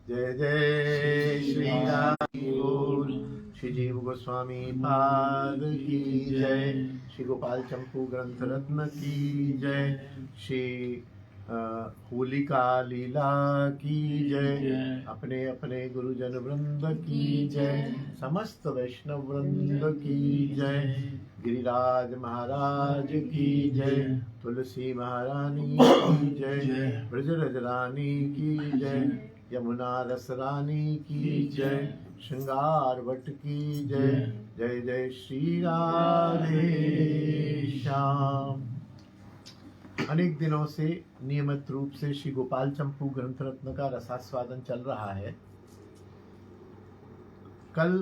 जय जय श्री राम। श्री जीव गोस्वामी पाद की जय। श्री गोपाल चंपू ग्रंथ रत्न की जय। श्री होलिका लीला की जय। अपने अपने गुरुजन वृंद की जय। समस्त वैष्णव वृंद की जय। गिरिराज महाराज की जय। तुलसी महारानी की जय। ब्रजरज रानी की जय। यमुना रस रानी की जय। श्रृंगार वट की जय। जय जय श्री राधे श्याम। अनेक दिनों से नियमित रूप से श्री गोपाल चंपू ग्रंथ रत्न का रसास्वादन चल रहा है। कल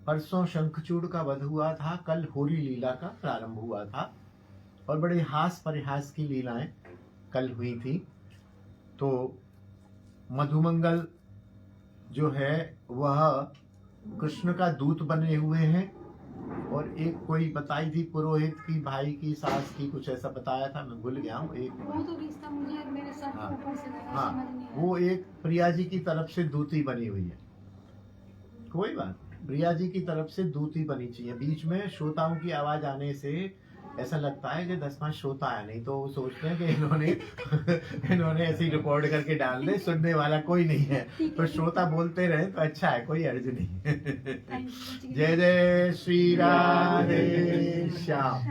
परसों शंखचूड़ का वध हुआ था, कल होरी लीला का प्रारंभ हुआ था और बड़े हास परिहास की लीलाएं कल हुई थी। तो मधुमंगल जो है वह कृष्ण का दूत बने हुए हैं और एक कोई बताई थी पुरोहित की भाई की सास की, कुछ ऐसा बताया था, मैं भूल गया हूँ। एक वो तो रिश्ता मुझे मेरे सर के ऊपर से लगा, समझ नहीं आया। वो एक प्रिया जी की तरफ से दूती बनी हुई है। कोई बात, प्रिया जी की तरफ से दूती बनी चाहिए। बीच में श्रोताओं की आवाज आने से ऐसा लगता है कि 10-5 श्रोता आया, नहीं तो वो सोचते हैं कि इन्होंने ऐसे रिकॉर्ड करके डाल दे, सुनने वाला कोई नहीं है, तो श्रोता बोलते रहे तो अच्छा है, कोई अर्ज नहीं। जय जय श्री राधे श्याम।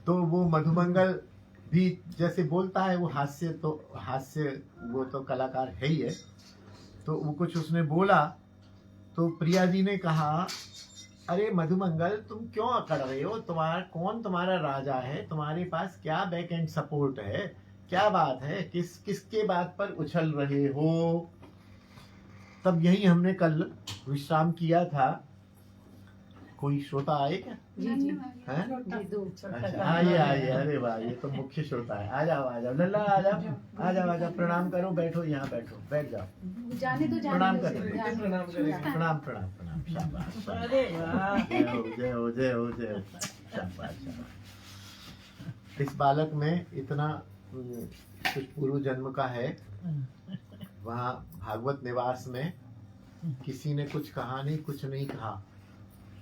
तो वो मधुमंगल भी जैसे बोलता है, वो हास्य वो तो कलाकार है ही है। तो वो कुछ उसने बोला तो प्रिया जी ने कहा, अरे मधुमंगल तुम क्यों अकड़ रहे हो, कौन तुम्हारा राजा है, तुम्हारे पास क्या बैक एंड सपोर्ट है, क्या बात है, किसके बात पर उछल रहे हो। तब यही हमने कल विश्राम किया था। कोई श्रोता आए क्या? जी जी अच्छा, आइए आइए। अरे वाह, ये तो मुख्य श्रोता है। आ जाओ लल्ला, आ जाओ। प्रणाम करो, बैठो, यहाँ बैठो, बैठ जाओ। जाने दो, प्रणाम करो, प्रणाम। शाबाश। अरे वाह, जय हो। शाबाश। इस बालक में इतना कुछ पूर्व जन्म का है। वहाँ भागवत निवास में किसी ने कुछ कहा नहीं, कुछ नहीं कहा,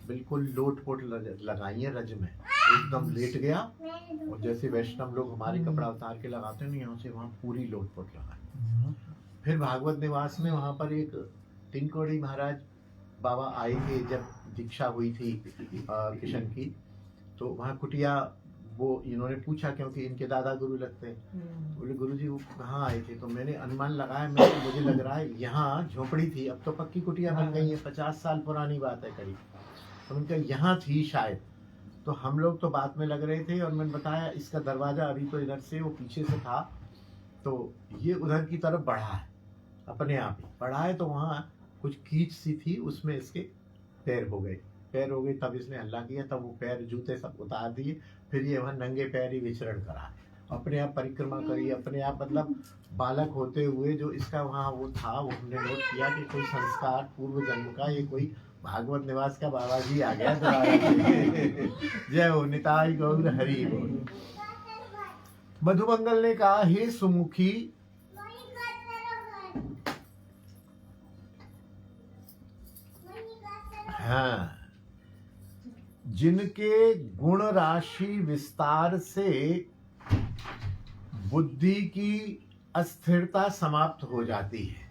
बिल्कुल लोट-पोट लगाई है रज में, एकदम लेट गया और जैसे वैष्णव लोग हमारे कपड़ा उतार के लगाते हैं, यहाँ से वहाँ पूरी लोट-पोट लगाई। फिर भागवत निवास में वहाँ पर एक तिनकोड़ी महाराज बाबा आए थे जब दीक्षा हुई थी किशन की। तो वहाँ कुटिया वो इन्होंने पूछा, क्योंकि इनके दादा गुरु लगते हैं। बोले गुरुजी वो कहाँ आए थे? तो मैंने अनुमान लगाया, मुझे लग रहा है यहाँ झोपड़ी थी, अब तो पक्की कुटिया बन गई है, 50 साल पुरानी बात है करीब। तो उनका यहाँ थी शायद। तो हम लोग तो बात में लग रहे थे और मैंने बताया इसका दरवाजा अभी तो इधर से, वो पीछे से था, तो ये उधर की तरफ बढ़ा है, अपने आप ही बढ़ा है। तो वहाँ कुछ कीच सी थी, उसमें इसके पैर हो गए। तब इसने हल्ला किया, तब वो पैर जूते सब उतार दिए। फिर ये वहाँ नंगे पैर ही विचरण करा, अपने आप परिक्रमा करी, अपने आप, मतलब बालक होते हुए जो इसका वहाँ वो था, वो हमने नोट किया कि कोई संस्कार पूर्व जन्म का, ये कोई भागवत निवास का बाबा जी आ गया जय हो निताई गौर हरि बोल। मधुमंगल ने कहा, हे सुमुखी, हाँ, जिनके गुण राशि विस्तार से बुद्धि की अस्थिरता समाप्त हो जाती है।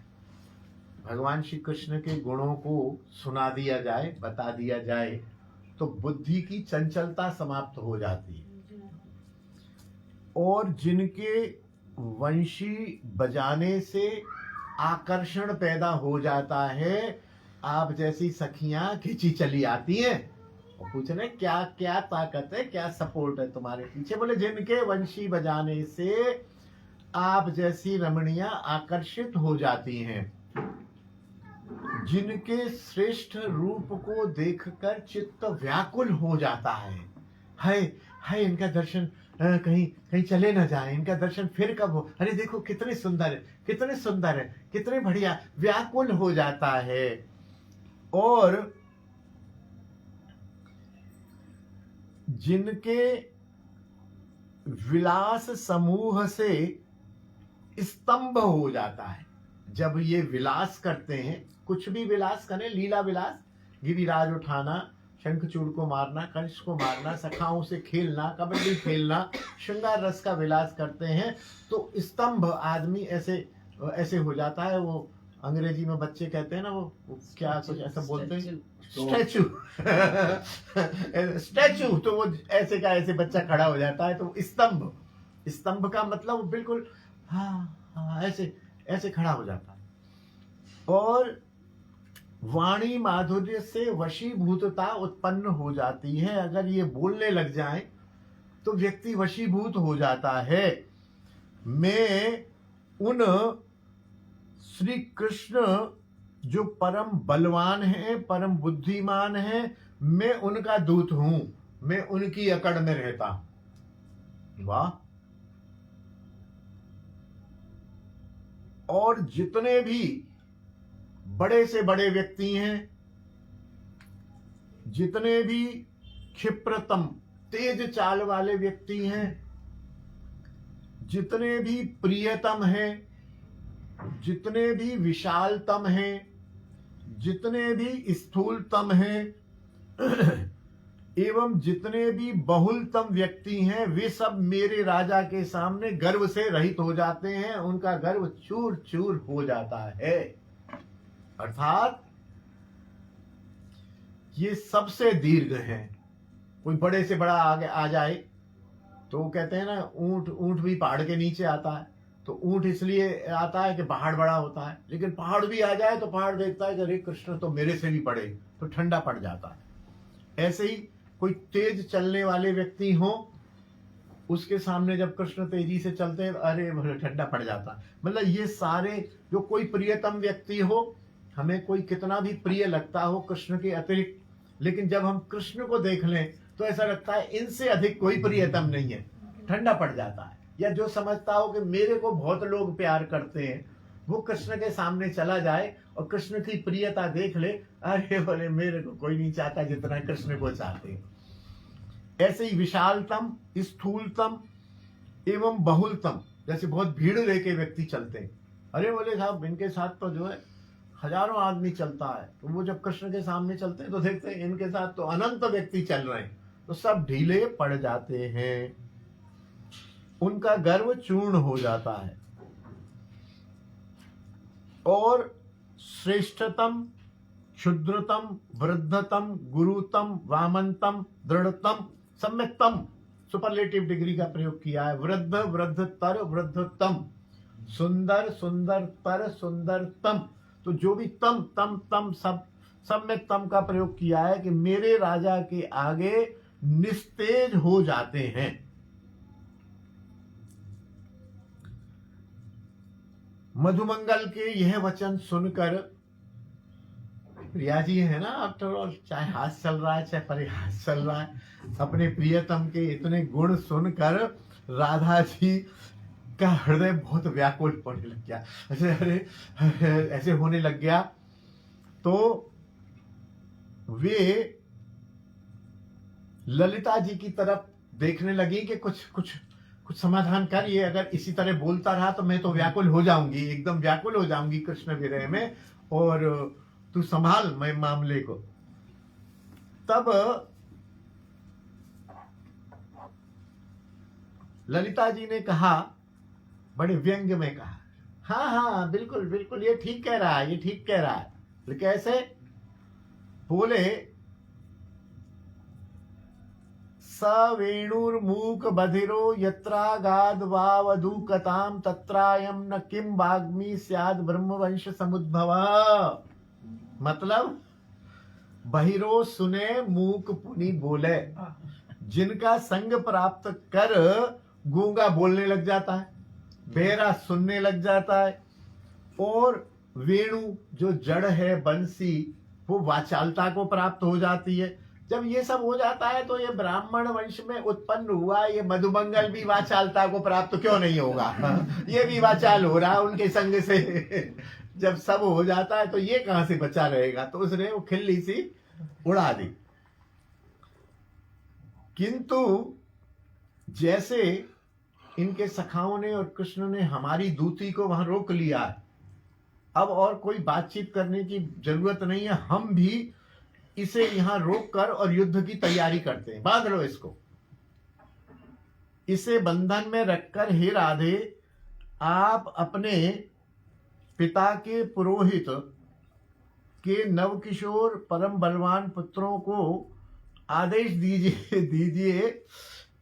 भगवान श्री कृष्ण के गुणों को सुना दिया जाए, बता दिया जाए, तो बुद्धि की चंचलता समाप्त हो जाती है। और जिनके वंशी बजाने से आकर्षण पैदा हो जाता है, आप जैसी सखियां खिंची चली आती हैं और पूछ रहे क्या क्या ताकत है, क्या सपोर्ट है तुम्हारे पीछे। बोले जिनके वंशी बजाने से आप जैसी रमणियां आकर्षित हो जाती हैं, जिनके श्रेष्ठ रूप को देखकर चित्त व्याकुल हो जाता है। हाय इनका दर्शन कहीं चले ना जाए, इनका दर्शन फिर कब हो, अरे देखो कितने सुंदर है, कितने बढ़िया, व्याकुल हो जाता है। और जिनके विलास समूह से स्तंभ हो जाता है। जब ये विलास करते हैं, कुछ भी विलास करें, लीला विलास, गिरिराज उठाना, शंखचूड़ को मारना, कंस को मारना, सखाओं से खेलना, कबड्डी खेलना, श्रृंगार रस का विलास करते हैं, तो स्तंभ आदमी ऐसे ऐसे हो जाता है। वो अंग्रेजी में बच्चे कहते हैं ना, वो क्या कुछ ऐसा बोलते हैं, स्टैचू स्टैचू। तो वो ऐसे का ऐसे बच्चा खड़ा हो जाता है। तो स्तंभ, स्तंभ का मतलब बिल्कुल हाँ ऐसे ऐसे खड़ा हो जाता है। और वाणी माधुर्य से वशीभूतता उत्पन्न हो जाती है। अगर ये बोलने लग जाए तो व्यक्ति वशीभूत हो जाता है। मैं उन श्री कृष्ण जो परम बलवान है, परम बुद्धिमान है, मैं उनका दूत हूं, मैं उनकी अकड़ में रहता हूं। वाह। और जितने भी बड़े से बड़े व्यक्ति हैं, जितने भी क्षिप्रतम तेज चाल वाले व्यक्ति हैं, जितने भी प्रियतम हैं, जितने भी विशालतम हैं, जितने भी स्थूलतम हैं एवं जितने भी बहुलतम व्यक्ति हैं, वे सब मेरे राजा के सामने गर्व से रहित हो जाते हैं। उनका गर्व चूर चूर हो जाता है। अर्थात ये सबसे दीर्घ है। कोई बड़े से बड़ा आगे आ जाए तो वो कहते हैं ना, ऊंट, ऊंट भी पहाड़ के नीचे आता है। तो ऊंट इसलिए आता है कि पहाड़ बड़ा होता है, लेकिन पहाड़ भी आ जाए तो पहाड़ देखता है कि अरे कृष्ण तो मेरे से भी बड़े, तो ठंडा पड़ जाता है। ऐसे ही कोई तेज चलने वाले व्यक्ति हो, उसके सामने जब कृष्ण तेजी से चलते हैं, अरे ठंडा पड़ जाता है। मतलब ये सारे, जो कोई प्रियतम व्यक्ति हो, हमें कोई कितना भी प्रिय लगता हो कृष्ण के अतिरिक्त, लेकिन जब हम कृष्ण को देख लें तो ऐसा लगता है इनसे अधिक कोई प्रियतम नहीं है, ठंडा पड़ जाता है। या जो समझता हो कि मेरे को बहुत लोग प्यार करते हैं, वो कृष्ण के सामने चला जाए और कृष्ण की प्रियता देख ले, अरे बोले मेरे को कोई नहीं चाहता जितना कृष्ण को चाहते हैं। ऐसे ही विशालतम, स्थूलतम एवं बहुलतम, जैसे बहुत भीड़ लेके व्यक्ति चलते हैं, अरे बोले साहब इनके साथ तो जो है हजारों आदमी चलता है, तो वो जब कृष्ण के सामने चलते हैं तो देखते हैं इनके साथ तो अनंत व्यक्ति चल रहे हैं, तो सब ढीले पड़ जाते हैं, उनका गर्व चूर्ण हो जाता है। और श्रेष्ठतम, क्षुद्रतम, वृद्धतम, गुरुतम, वामनतम, दृढ़तम, सम्यक्तम, सुपरलेटिव डिग्री का प्रयोग किया है। वृद्ध, वृद्धतर, वृद्धतम, सुंदर, सुंदरतर, सुंदरतम, तो जो भी तम तम तम सब सम्यक्तम का प्रयोग किया है कि मेरे राजा के आगे निस्तेज हो जाते हैं। मधुमंगल के यह वचन सुनकर, प्रिया जी है ना, आफ्टर ऑल, चाहे हाथ चल रहा है चाहे परिहास चल रहा है, अपने प्रियतम के इतने गुण सुनकर राधा जी का हृदय बहुत व्याकुल होने लग गया, ऐसे होने लग गया। तो वे ललिता जी की तरफ देखने लगी कि कुछ समाधान कर, ये अगर इसी तरह बोलता रहा तो मैं तो व्याकुल हो जाऊंगी, एकदम व्याकुल हो जाऊंगी कृष्ण विरह में, और तू संभाल मैं मामले को। तब ललिता जी ने कहा, बड़े व्यंग्य में कहा, हाँ हाँ बिल्कुल बिल्कुल ये ठीक कह रहा है, ये ठीक कह रहा है। लेकिन कैसे बोले, स वेणुर्मूक बधिरो यत्रागाद वावधूकताम तत्रायम न किम वाग्मी स्याद ब्रह्मवंश समुद्भव। मतलब बहिरो सुने, मूक पुनि बोले। जिनका संग प्राप्त कर गूंगा बोलने लग जाता है, बहरा सुनने लग जाता है, और वेणु जो जड़ है बंसी वो वाचालता को प्राप्त हो जाती है। जब ये सब हो जाता है तो ये ब्राह्मण वंश में उत्पन्न हुआ ये मधुमंगल भी वाचालता को प्राप्त क्यों नहीं होगा? ये भी वाचाल हो रहा है उनके संग से। जब सब हो जाता है तो ये कहां से बचा रहेगा? तो उसने वो खिल्ली सी उड़ा दी। किंतु जैसे इनके सखाओं ने और कृष्ण ने हमारी दूती को वहां रोक लिया है। अब और कोई बातचीत करने की जरूरत नहीं है, हम भी इसे यहां रोक कर और युद्ध की तैयारी करते हैं। बांध लो इसको, इसे बंधन में रखकर हे राधे आप अपने पिता के पुरोहित के नवकिशोर परम बलवान पुत्रों को आदेश दीजिए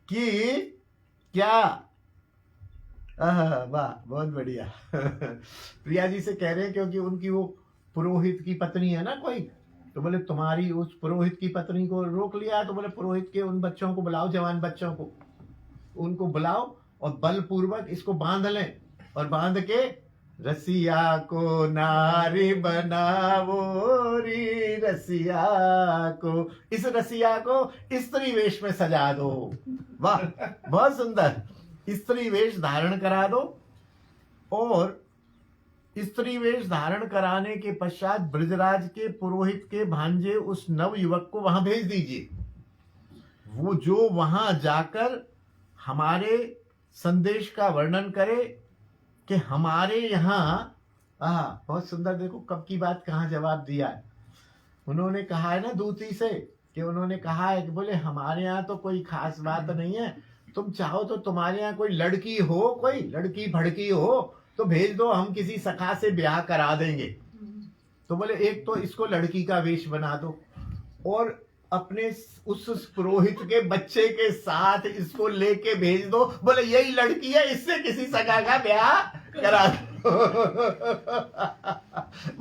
कि क्या। वाह, बहुत बढ़िया। प्रिया जी से कह रहे हैं क्योंकि उनकी वो पुरोहित की पत्नी है ना कोई, तो बोले तुम्हारी उस पुरोहित की पत्नी को रोक लिया, तो बोले पुरोहित के उन बच्चों को बुलाओ, जवान बच्चों को, उनको बुलाओ और बलपूर्वक इसको बांध लें, और बांध के रसिया को नारी बनावो री रसिया को, इस रसिया को स्त्री वेश में सजा दो। वाह, बहुत सुंदर। स्त्री वेश धारण करा दो, और स्त्री वेश धारण कराने के पश्चात ब्रजराज के पुरोहित के भांजे उस नव युवक को वहां भेज दीजिए। वो जो वहां जाकर हमारे संदेश का वर्णन करे कि हमारे यहाँ, बहुत सुंदर, देखो कब की बात कहाँ जवाब दिया है। उन्होंने कहा है ना दूती से, कि उन्होंने कहा है कि बोले हमारे यहाँ तो कोई खास बात नहीं है, तुम चाहो तो तुम्हारे यहाँ कोई लड़की हो, कोई लड़की भड़की हो तो भेज दो, हम किसी सखा से ब्याह करा देंगे। तो बोले एक तो इसको लड़की का वेश बना दो, और अपने उस पुरोहित के बच्चे के साथ इसको लेके भेज दो, बोले यही लड़की है, इससे किसी सगा का ब्याह करा दो।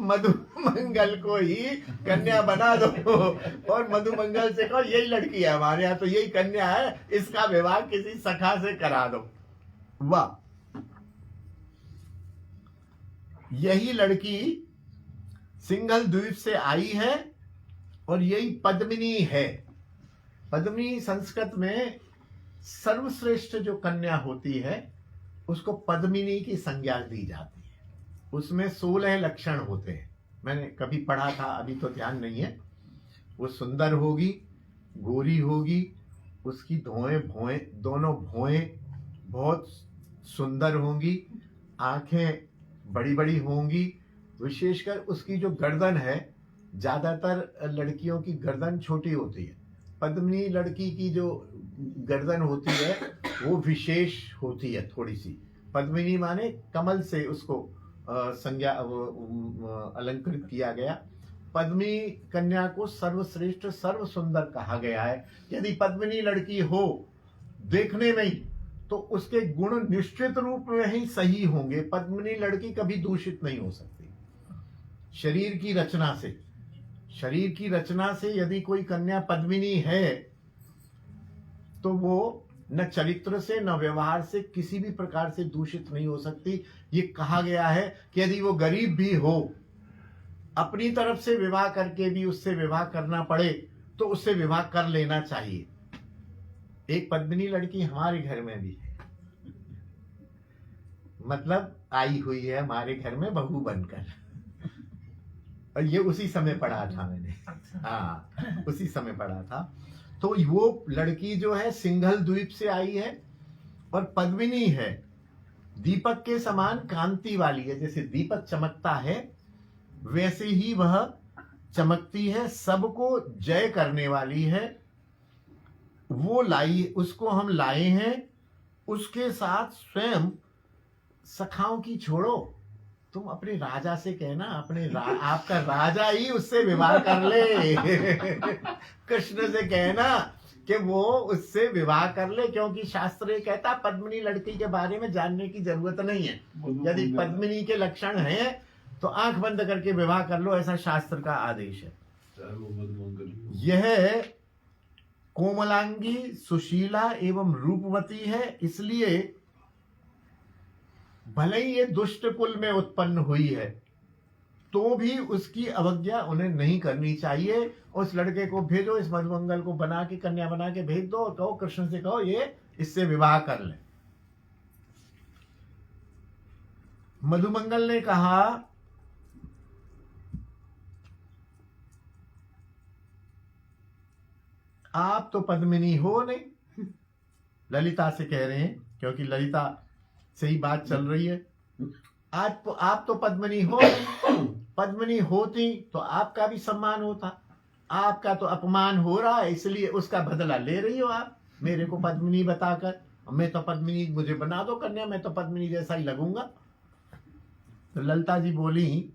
मधुमंगल को ही कन्या बना दो, और मधुमंगल से कहो यही लड़की है हमारे यहाँ, तो यही कन्या है, इसका विवाह किसी सखा से करा दो। वाह, यही लड़की सिंघल द्वीप से आई है, और यही पद्मिनी है। पद्मिनी संस्कृत में सर्वश्रेष्ठ जो कन्या होती है उसको पद्मिनी की संज्ञा दी जाती है। उसमें 16 लक्षण होते हैं, मैंने कभी पढ़ा था, अभी तो ध्यान नहीं है। वो सुंदर होगी, गोरी होगी, उसकी दोनों भौएं बहुत सुंदर होंगी, आंखें बड़ी बड़ी होंगी, विशेषकर उसकी जो गर्दन है, ज्यादातर लड़कियों की गर्दन छोटी होती है, पद्मिनी लड़की की जो गर्दन होती है वो विशेष होती है थोड़ी सी। पद्मिनी माने कमल से उसको संज्ञा अलंकृत किया गया। पद्मिनी कन्या को सर्वश्रेष्ठ सर्व सुंदर कहा गया है। यदि पद्मिनी लड़की हो देखने में ही, तो उसके गुण निश्चित रूप में ही सही होंगे। पद्मिनी लड़की कभी दूषित नहीं हो सकती। शरीर की रचना से यदि कोई कन्या पद्मिनी है तो वो न चरित्र से न व्यवहार से किसी भी प्रकार से दूषित नहीं हो सकती। ये कहा गया है कि यदि वो गरीब भी हो, अपनी तरफ से विवाह करके भी उससे विवाह करना पड़े तो उससे विवाह कर लेना चाहिए। एक पद्मिनी लड़की हमारे घर में भी है, मतलब आई हुई है हमारे घर में बहू बनकर, और ये उसी समय पढ़ा था मैंने। हाँ, उसी समय पढ़ा था। तो वो लड़की जो है सिंघल द्वीप से आई है और पद्मिनी है, दीपक के समान कांति वाली है। जैसे दीपक चमकता है वैसे ही वह चमकती है, सबको जय करने वाली है। वो उसको हम लाए हैं, उसके साथ स्वयं सखाओं की छोड़ो, तुम अपने राजा से कहना, आपका राजा ही उससे विवाह कर ले। कृष्ण से कहना कि वो उससे विवाह कर ले, क्योंकि शास्त्र ये कहता पद्मिनी लड़की के बारे में जानने की जरूरत नहीं है। यदि पद्मिनी के लक्षण हैं तो आंख बंद करके विवाह कर लो, ऐसा शास्त्र का आदेश है। यह कोमलांगी, सुशीला एवं रूपवती है, इसलिए भले ही ये दुष्ट कुल में उत्पन्न हुई है तो भी उसकी अवज्ञा उन्हें नहीं करनी चाहिए। उस लड़के को भेजो, इस मधुमंगल को बना के कन्या बना के भेज दो, और कहो कृष्ण से कहो ये इससे विवाह कर ले। मधुमंगल ने कहा आप तो पद्मिनी हो नहीं। ललिता से कह रहे हैं क्योंकि ललिता से ही बात चल रही है। आज तो आप तो पद्मिनी हो, पद्मिनी होती तो आपका भी सम्मान होता, आपका तो अपमान हो रहा है, इसलिए उसका बदला ले रही हो आप मेरे को पद्मिनी बताकर। मैं तो पद्मिनी, मुझे बना दो कन्या, मैं तो पद्मिनी जैसा ही लगूंगा। तो ललिता जी बोली,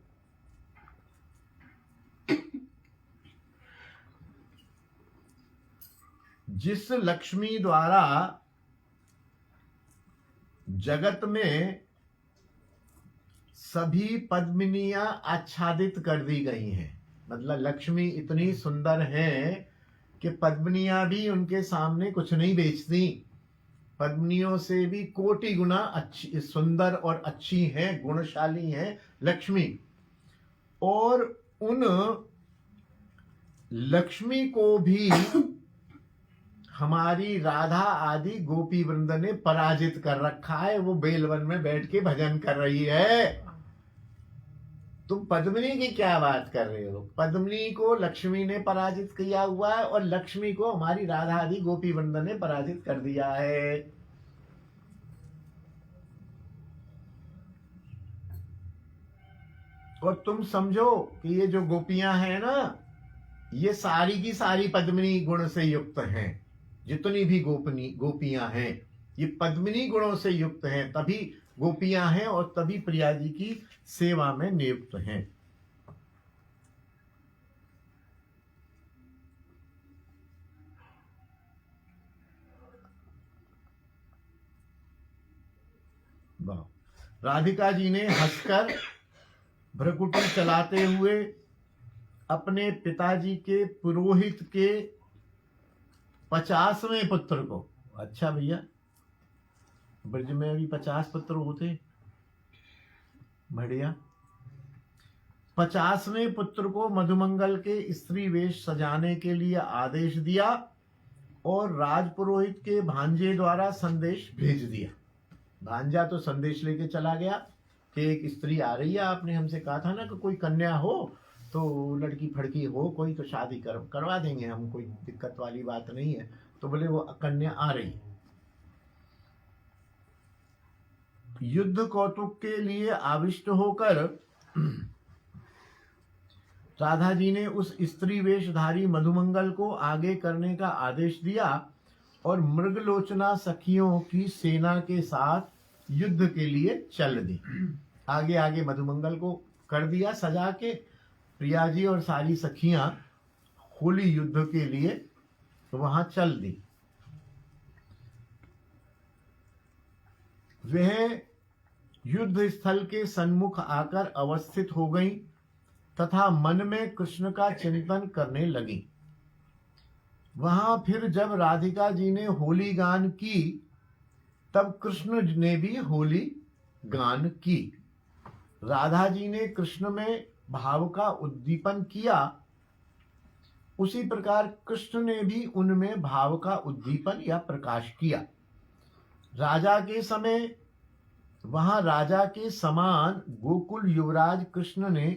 जिस लक्ष्मी द्वारा जगत में सभी पद्मिनियां आच्छादित कर दी गई हैं, मतलब लक्ष्मी इतनी सुंदर है कि पद्मिनियां भी उनके सामने कुछ नहीं बेचती, पद्मिनियों से भी कोटि गुना अच्छी, सुंदर और अच्छी हैं, गुणशाली हैं लक्ष्मी। और उन लक्ष्मी को भी हमारी राधा आदि गोपी वृंद ने पराजित कर रखा है। वो बेलवन में बैठ के भजन कर रही है। तुम पद्मिनी की क्या बात कर रहे हो? पद्मिनी को लक्ष्मी ने पराजित किया हुआ है और लक्ष्मी को हमारी राधा आदि गोपी वृंद ने पराजित कर दिया है। और तुम समझो कि ये जो गोपियां हैं ना, ये सारी की सारी पद्मिनी गुण से युक्त हैं। जितनी भी गोपियां हैं ये पद्मिनी गुणों से युक्त हैं, तभी गोपियां हैं और तभी प्रिया जी की सेवा में नियुक्त हैं। राधिका जी ने हंसकर भ्रकुटी चलाते हुए अपने पिताजी के पुरोहित के 50वें पुत्र को, अच्छा भैया ब्रज में भी 50 पुत्र होते, बढ़िया, 50वें पुत्र को मधुमंगल के स्त्री वेश सजाने के लिए आदेश दिया और राजपुरोहित के भांजे द्वारा संदेश भेज दिया। भांजा तो संदेश लेके चला गया कि एक स्त्री आ रही है, आपने हमसे कहा था ना कि कोई कन्या हो तो लड़की फड़की हो कोई तो शादी करवा देंगे हम, कोई दिक्कत वाली बात नहीं है। तो बोले वो कन्या आ रही। युद्ध कौतुक के लिए आविष्ट होकर राधा जी ने उस स्त्री वेशधारी मधुमंगल को आगे करने का आदेश दिया और मृगलोचना सखियों की सेना के साथ युद्ध के लिए चल दी। आगे आगे मधुमंगल को कर दिया सजा के। प्रिया जी और सारी सखियां होली युद्ध के लिए वहां चल दी। वह युद्ध स्थल के सन्मुख आकर अवस्थित हो गई तथा मन में कृष्ण का चिंतन करने लगी। वहां फिर जब राधिका जी ने होली गान की तब कृष्ण ने भी होली गान की। राधा जी ने कृष्ण में भाव का उद्दीपन किया, उसी प्रकार कृष्ण ने भी उनमें भाव का उद्दीपन या प्रकाश किया। राजा के समय वहां राजा के समान गोकुल युवराज कृष्ण ने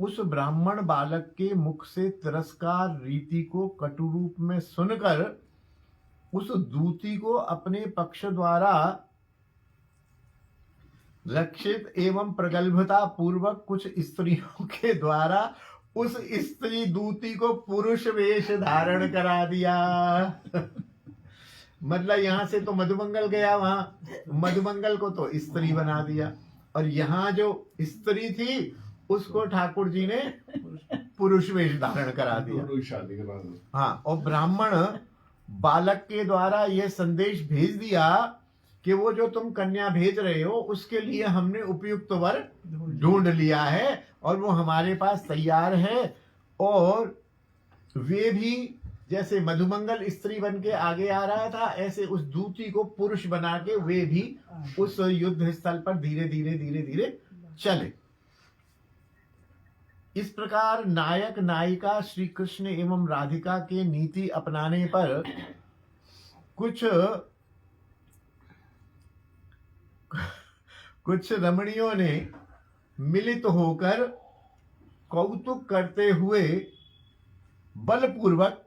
उस ब्राह्मण बालक के मुख से तिरस्कार रीति को कटु रूप में सुनकर उस दूती को अपने पक्ष द्वारा रक्षित एवं प्रगल्भता पूर्वक कुछ स्त्रियों के द्वारा उस स्त्री दूती को पुरुष वेश धारण करा दिया। मतलब यहां से तो मधुमंगल गया, वहां मधुमंगल को तो स्त्री बना दिया और यहां जो स्त्री थी उसको ठाकुर जी ने पुरुष वेश धारण करा दिया। हाँ, और ब्राह्मण बालक के द्वारा यह संदेश भेज दिया कि वो जो तुम कन्या भेज रहे हो उसके लिए हमने उपयुक्त वर ढूंढ लिया है और वो हमारे पास तैयार है। और वे भी जैसे मधुमंगल स्त्री बन के आगे आ रहा था, ऐसे उस दूती को पुरुष बना के वे भी उस युद्ध स्थल पर धीरे धीरे धीरे धीरे चले। इस प्रकार नायक नायिका श्री कृष्ण एवं राधिका के नीति अपनाने पर कुछ रमणियों ने मिलित होकर कौतुक करते हुए बलपूर्वक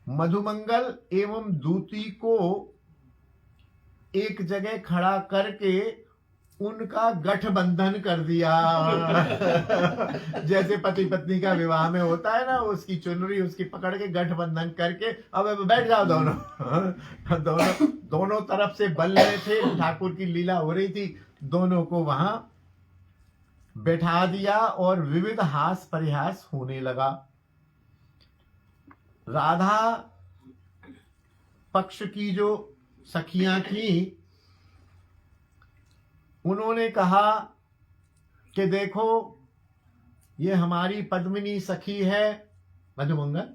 मधुमंगल एवं दूती को एक जगह खड़ा करके उनका गठबंधन कर दिया। जैसे पति पत्नी का विवाह में होता है ना, उसकी चुनरी उसकी पकड़ के गठबंधन करके अब बैठ जाओ दोनों। दोनों तरफ से बल रहे थे, ठाकुर की लीला हो रही थी, दोनों को वहां बैठा दिया और विविध हास परिहास होने लगा। राधा पक्ष की जो सखियां थी उन्होंने कहा कि देखो ये हमारी पद्मिनी सखी है, मधुमंगल,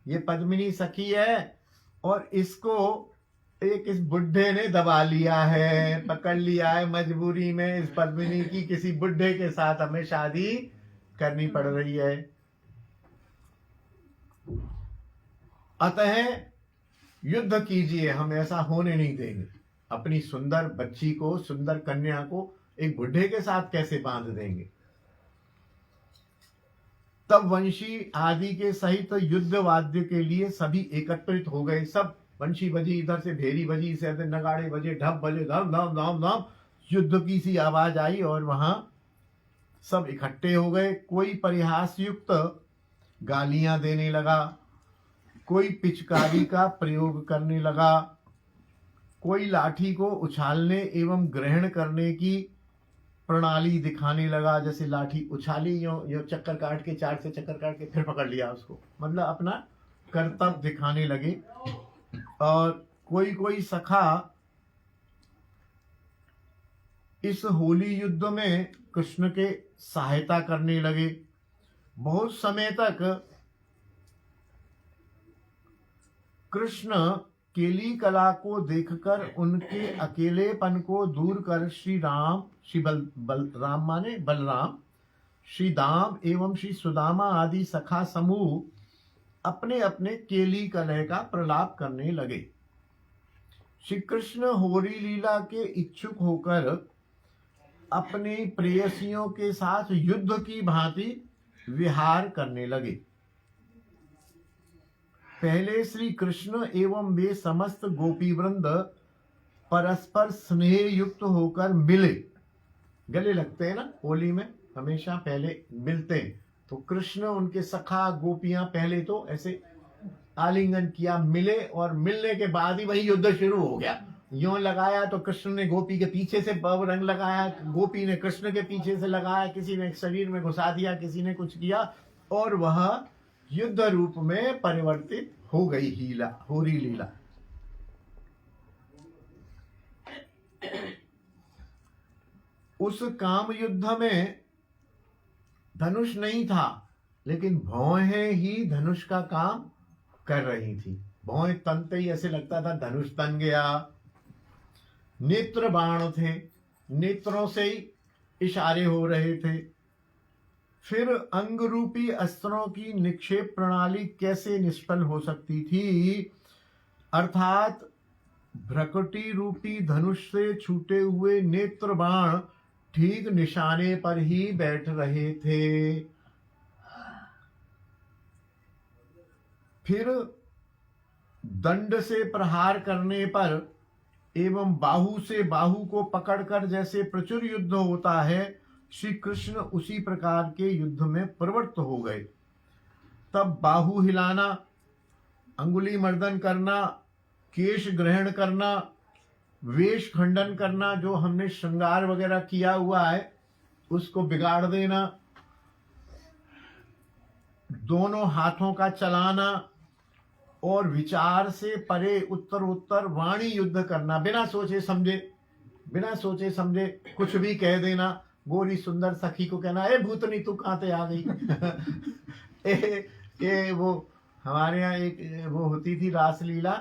ये पद्मिनी सखी है और इसको एक इस बुढ़े ने दबा लिया है, पकड़ लिया है, मजबूरी में इस पद्मिनी की किसी बुढ़े के साथ हमें शादी करनी पड़ रही है। अतः युद्ध कीजिए, हम ऐसा होने नहीं देंगे। अपनी सुंदर बच्ची को, सुंदर कन्या को एक बुढ़े के साथ कैसे बांध देंगे। तब वंशी आदि के सहित युद्ध वाद्य के लिए सभी एकत्रित हो गए। सब वंशी बजी, इधर से भेरी बजी, से नगाड़े बजे, ढप बजे, धम धम धम धम, युद्ध की सी आवाज आई और वहां सब इकट्ठे हो गए। कोई परिहास युक्त गालियां देने लगा, कोई पिचकारी का प्रयोग करने लगा, कोई लाठी को उछालने एवं ग्रहण करने की प्रणाली दिखाने लगा। जैसे लाठी उछाली, यो चक्कर काट के, चार से चक्कर काट के फिर पकड़ लिया उसको, मतलब अपना कर्तव्य दिखाने लगे। और कोई कोई सखा इस होली युद्ध में कृष्ण के सहायता करने लगे। बहुत समय तक कृष्ण केली कला को देखकर उनके अकेलेपन को दूर कर श्री राम, श्री बलराम माने बलराम, श्री दाम एवं श्री सुदामा आदि सखा समूह अपने अपने केली कलह का प्रलाप करने लगे। श्री कृष्ण होरी लीला के इच्छुक होकर अपने प्रेयसियों के साथ युद्ध की भांति विहार करने लगे। पहले श्री कृष्ण एवं वे समस्त गोपी वृंद परस्पर स्नेह युक्त होकर मिले। गले लगते हैं ना होली में, हमेशा पहले मिलते हैं। तो कृष्ण, उनके सखा गोपियां पहले तो ऐसे आलिंगन किया, मिले, और मिलने के बाद ही वही युद्ध शुरू हो गया। यूं लगाया तो कृष्ण ने गोपी के पीछे से रंग लगाया, गोपी ने कृष्ण के पीछे से लगाया, किसी ने शरीर में घुसा दिया, किसी ने कुछ किया, और वह युद्ध रूप में परिवर्तित हो गई होरी लीला। उस काम युद्ध में धनुष नहीं था, लेकिन भौहें ही धनुष का काम कर रही थी। भौहें तनते ही ऐसे लगता था धनुष तन गया। नेत्र बाण थे, नेत्रों से ही इशारे हो रहे थे। फिर अंग रूपी अस्त्रों की निक्षेप प्रणाली कैसे निष्फल हो सकती थी। अर्थात भ्रकुटी रूपी धनुष से छूटे हुए नेत्र बाण ठीक निशाने पर ही बैठ रहे थे। फिर दंड से प्रहार करने पर एवं बाहु से बाहु को पकड़कर जैसे प्रचुर युद्ध होता है, श्री कृष्ण उसी प्रकार के युद्ध में प्रवृत्त हो गए। तब बाहु हिलाना, अंगुली मर्दन करना, केश ग्रहण करना, वेश खंडन करना, जो हमने श्रृंगार वगैरह किया हुआ है उसको बिगाड़ देना, दोनों हाथों का चलाना, और विचार से परे उत्तर वाणी युद्ध करना। बिना सोचे समझे कुछ भी कह देना। गोरी सुंदर सखी को कहना, ए भूतनी तू कहां से आ गई। वो हमारे यहाँ एक वो होती थी रासलीला,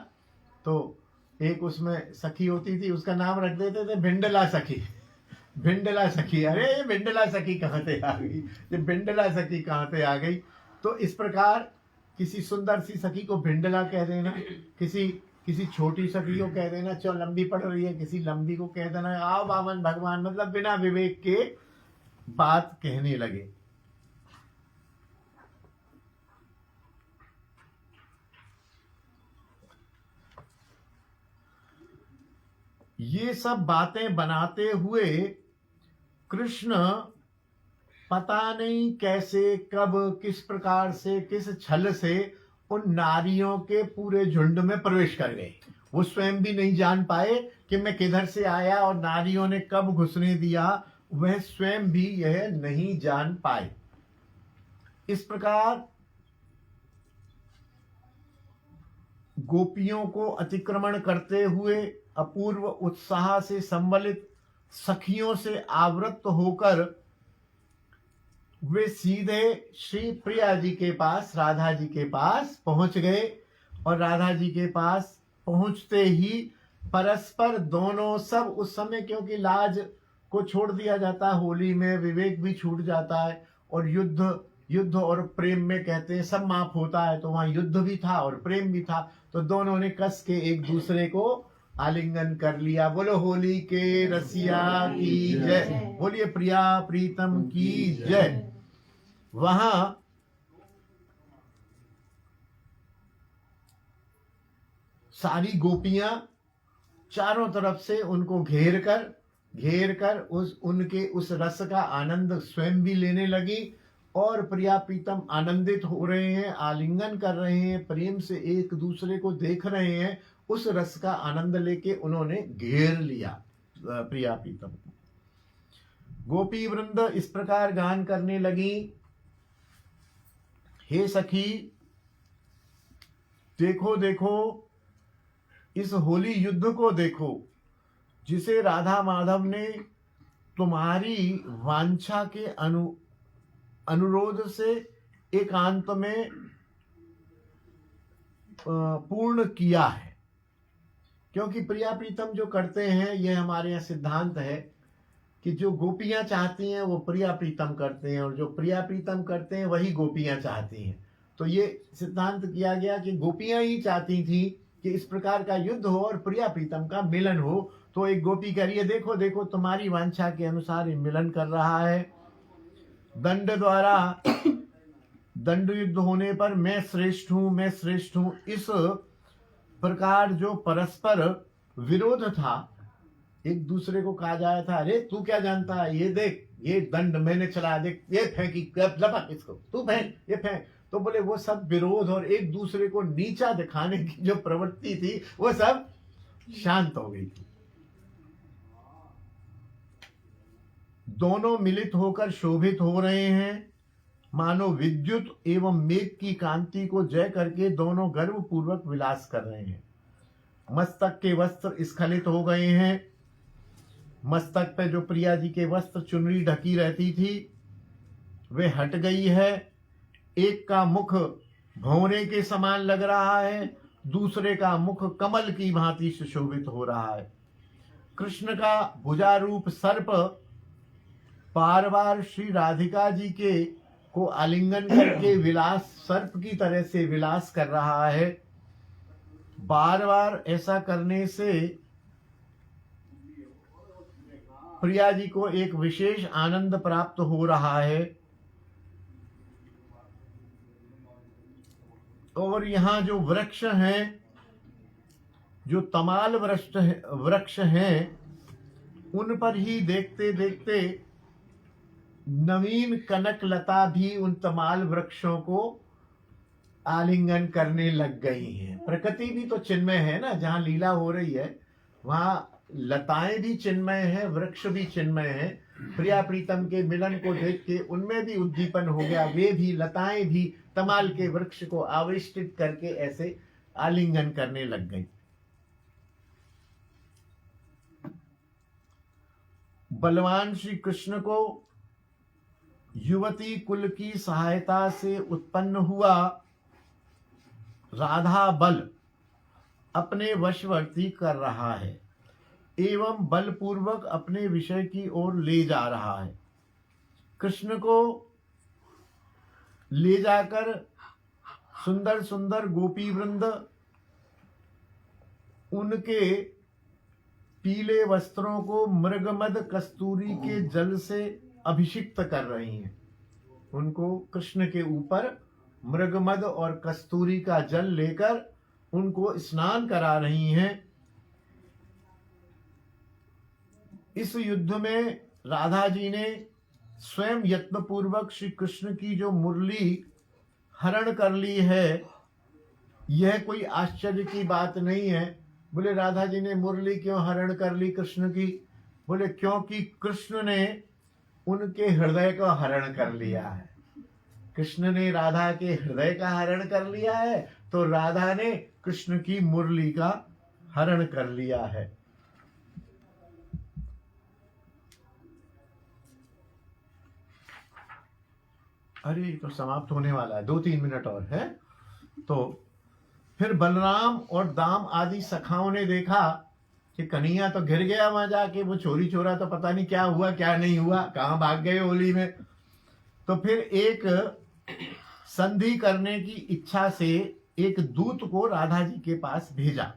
तो एक उसमें सखी होती थी, उसका नाम रख देते थे भिंडला सखी। भिंडला सखी, अरे भिंडला सखी कहां से आ गई, ये भिंडला सखी कहां से आ गई। तो इस प्रकार किसी सुंदर सी सखी को भिंडला कह देना, किसी छोटी सखी को कह देना चलो लंबी पड़ रही है, किसी लंबी को कह देना आओ बामन भगवान, मतलब बिना विवेक के बात कहने लगे। ये सब बातें बनाते हुए कृष्ण पता नहीं कैसे, कब, किस प्रकार से, किस छल से उन नारियों के पूरे झुंड में प्रवेश कर गए। वो स्वयं भी नहीं जान पाए कि मैं किधर से आया और नारियों ने कब घुसने दिया, वह स्वयं भी यह नहीं जान पाए। इस प्रकार गोपियों को अतिक्रमण करते हुए अपूर्व उत्साह से सम्मिलित सखियों से आवृत होकर वे सीधे श्री प्रिया जी के पास, राधा जी के पास पहुंच गए। और राधा जी के पास पहुंचते ही परस्पर दोनों सब, उस समय क्योंकि लाज को छोड़ दिया जाता है, होली में विवेक भी छूट जाता है, और युद्ध और प्रेम में कहते हैं सब माफ होता है, तो वहां युद्ध भी था और प्रेम भी था। तो दोनों ने कस के एक दूसरे को आलिंगन कर लिया। बोलो होली के रसिया की जय, बोलिए प्रिया प्रीतम की जय। वहां सारी गोपियां चारों तरफ से उनको घेर कर उनके उस रस का आनंद स्वयं भी लेने लगी, और प्रिया प्रीतम आनंदित हो रहे हैं, आलिंगन कर रहे हैं, प्रेम से एक दूसरे को देख रहे हैं। उस रस का आनंद लेके उन्होंने घेर लिया प्रिया प्रीतम को। गोपी वृंद इस प्रकार गान करने लगी, हे सखी देखो देखो इस होली युद्ध को देखो, जिसे राधा माधव ने तुम्हारी वांछा के अनुरोध से एकांत में पूर्ण किया है। क्योंकि प्रिया प्रीतम जो करते हैं, यह हमारे यहाँ सिद्धांत है कि जो गोपियां चाहती हैं वो प्रिया प्रीतम करते हैं, और जो प्रिया प्रीतम करते हैं वही गोपियां चाहती हैं। तो ये सिद्धांत किया गया कि गोपियां ही चाहती थी कि इस प्रकार का युद्ध हो और प्रिया प्रीतम का मिलन हो। तो एक गोपी कह रही है, देखो देखो तुम्हारी वांछा के अनुसार ये मिलन कर रहा है। दंड द्वारा दंड युद्ध होने पर मैं श्रेष्ठ हूं, मैं श्रेष्ठ हूं, इस प्रकार जो परस्पर विरोध था, एक दूसरे को कहा जाया था, अरे तू क्या जानता है, ये देख ये दंड मैंने चला, देख ये फेंकी, लपक इसको, तू फेंक, ये फेंक। तो बोले वो सब विरोध और एक दूसरे को नीचा दिखाने की जो प्रवृत्ति थी वो सब शांत हो गई थी। दोनों मिलित होकर शोभित हो रहे हैं, मानो विद्युत एवं मेघ की कांति को जय करके दोनों गर्व पूर्वक विलास कर रहे हैं। मस्तक के वस्त्र स्खलित हो गए हैं। मस्तक पे जो प्रिया जी के वस्त्र चुनरी ढकी रहती थी वे हट गई है। एक का मुख भंवरे के समान लग रहा है, दूसरे का मुख कमल की भांति सुशोभित हो रहा है। कृष्ण का भुजारूप सर्प बार बार श्री राधिका जी के को आलिंगन करके विलास, सर्प की तरह से विलास कर रहा है। बार बार ऐसा करने से प्रिया जी को एक विशेष आनंद प्राप्त हो रहा है। और यहाँ जो वृक्ष हैं, जो तमाल वृक्ष हैं, उन पर ही देखते देखते नवीन कनक लता भी उन तमाल वृक्षों को आलिंगन करने लग गई हैं। प्रकृति भी तो चिन्मय है ना, जहाँ लीला हो रही है वहां लताएं भी चिन्मय है, वृक्ष भी चिन्मय है। प्रिया प्रीतम के मिलन को देख के उनमें भी उद्दीपन हो गया, वे भी लताएं भी तमाल के वृक्ष को आविष्टित करके ऐसे आलिंगन करने लग गई। बलवान श्री कृष्ण को युवती कुल की सहायता से उत्पन्न हुआ राधा बल अपने वशवर्ती कर रहा है एवं बलपूर्वक अपने विषय की ओर ले जा रहा है। कृष्ण को ले जाकर सुंदर सुंदर गोपी वृंद उनके पीले वस्त्रों को मृगमद कस्तूरी के जल से अभिषिक्त कर रही हैं। उनको कृष्ण के ऊपर मृगमद और कस्तूरी का जल लेकर उनको स्नान करा रही हैं। इस युद्ध में राधा जी ने स्वयं यत्न पूर्वक श्री कृष्ण की जो मुरली हरण कर ली है, यह कोई आश्चर्य की बात नहीं है। बोले राधा जी ने मुरली क्यों हरण कर ली कृष्ण की? बोले क्योंकि कृष्ण ने उनके हृदय का हरण कर लिया है। कृष्ण ने राधा के हृदय का हरण कर लिया है, तो राधा ने कृष्ण की मुरली का हरण कर लिया है। अरे तो समाप्त होने वाला है, 2-3 मिनट और है। तो फिर बलराम और दाम आदि सखाओं ने देखा कि कन्हैया तो घिर गया वहां जाके, वो चोरी चोरा तो पता नहीं क्या हुआ क्या नहीं हुआ, कहां भाग गए होली में। तो फिर एक संधि करने की इच्छा से एक दूत को राधा जी के पास भेजा।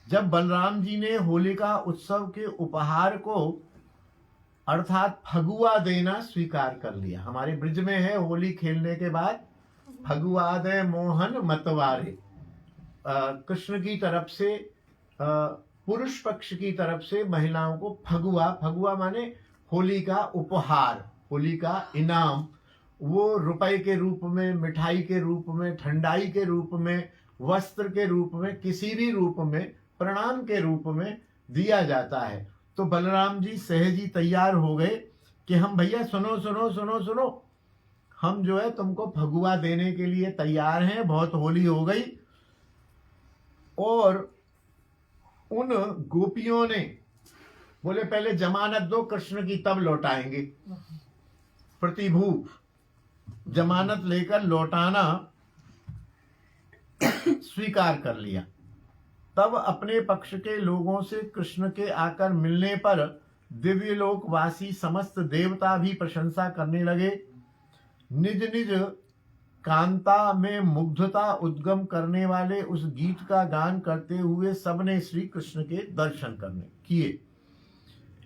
जब बलराम जी ने होलिका उत्सव के उपहार को अर्थात फगुआ देना स्वीकार कर लिया, हमारे ब्रिज में है होली खेलने के बाद फगुआ दे मोहन मतवारे, कृष्ण की तरफ से पुरुष पक्ष की तरफ से महिलाओं को फगुआ, फगुआ माने होली का उपहार, होली का इनाम, वो रुपए के रूप में, मिठाई के रूप में, ठंडाई के रूप में, वस्त्र के रूप में, किसी भी रूप में, प्रणाम के रूप में दिया जाता है। तो बलराम जी सहज ही तैयार हो गए कि हम भैया सुनो सुनो सुनो सुनो, हम जो है तुमको फगुआ देने के लिए तैयार हैं, बहुत होली हो गई। और उन गोपियों ने बोले पहले जमानत दो कृष्ण की तब लौटाएंगे। प्रतिभू जमानत लेकर लौटाना स्वीकार कर लिया। तब अपने पक्ष के लोगों से कृष्ण के आकर मिलने पर दिव्यलोकवासी समस्त देवता भी प्रशंसा करने लगे। निज निज कांता में मुग्धता उद्गम करने वाले उस गीत का गान करते हुए सबने श्री कृष्ण के दर्शन करने किए।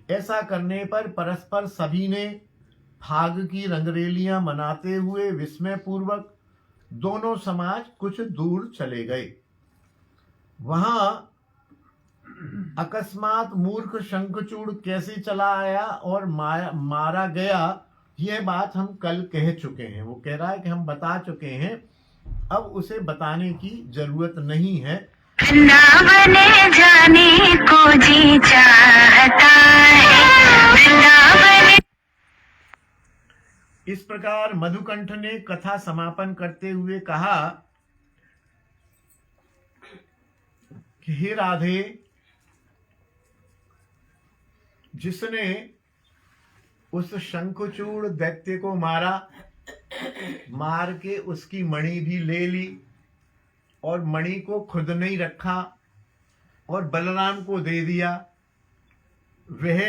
ऐसा करने पर परस्पर सभी ने फाग की रंगरेलियां मनाते हुए विस्मय पूर्वक दोनों समाज कुछ दूर चले गए। वहां अकस्मात मूर्ख शंखचूड़ कैसे चला आया और मारा गया, यह बात हम कल कह चुके हैं। वो कह रहा है कि हम बता चुके हैं, अब उसे बताने की जरूरत नहीं है। वृंदावन जाने को जी चाहता है, वृंदावन। इस प्रकार मधुकंठ ने कथा समापन करते हुए कहा कि हे राधे, जिसने उस शंखचूड़ दैत्य को मारा, मार के उसकी मणि भी ले ली और मणि को खुद नहीं रखा और बलराम को दे दिया, वह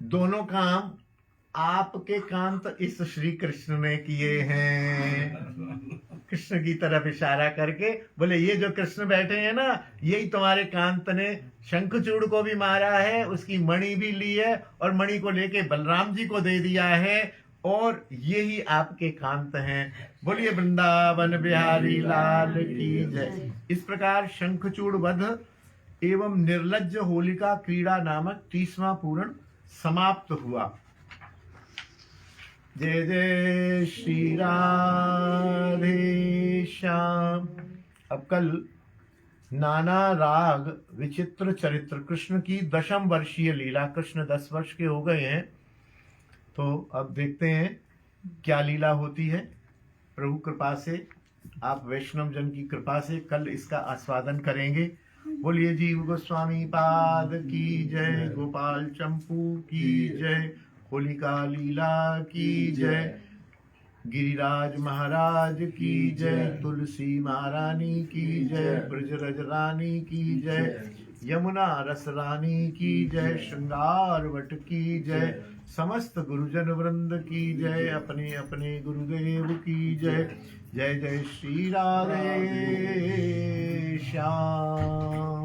दोनों काम आपके कांत इस श्री कृष्ण ने किए हैं। कृष्ण की तरफ इशारा करके बोले ये जो कृष्ण बैठे हैं ना, यही तुम्हारे कांत ने शंखचूड़ को भी मारा है, उसकी मणि भी ली है और मणि को लेके बलराम जी को दे दिया है, और यही आपके कांत हैं। बोलिए वृंदावन बिहारी लाल की जय। इस प्रकार शंखचूड़ वध एवं निर्लज्ज होलिका क्रीड़ा नामक 30वां पूरण समाप्त हुआ। जय जय श्री राधे श्याम। अब कल नाना राग विचित्र चरित्र कृष्ण की 10वीं वर्षीय लीला, कृष्ण 10 वर्ष के हो गए हैं, तो अब देखते हैं क्या लीला होती है। प्रभु कृपा से, आप वैष्णव जन की कृपा से कल इसका आस्वादन करेंगे। बोलिए जीव गोस्वामी पाद की जय, गोपाल चंपू की जय, होलिका लीला की जय, गिरिराज महाराज की जय, तुलसी महारानी की जय, ब्रजरज रानी की जय, यमुना रस रानी की जय, श्रृंगार वट की जय, समस्त गुरुजन वृंद की जय, अपने अपने गुरुदेव की जय। जय जय श्री राधे श्याम।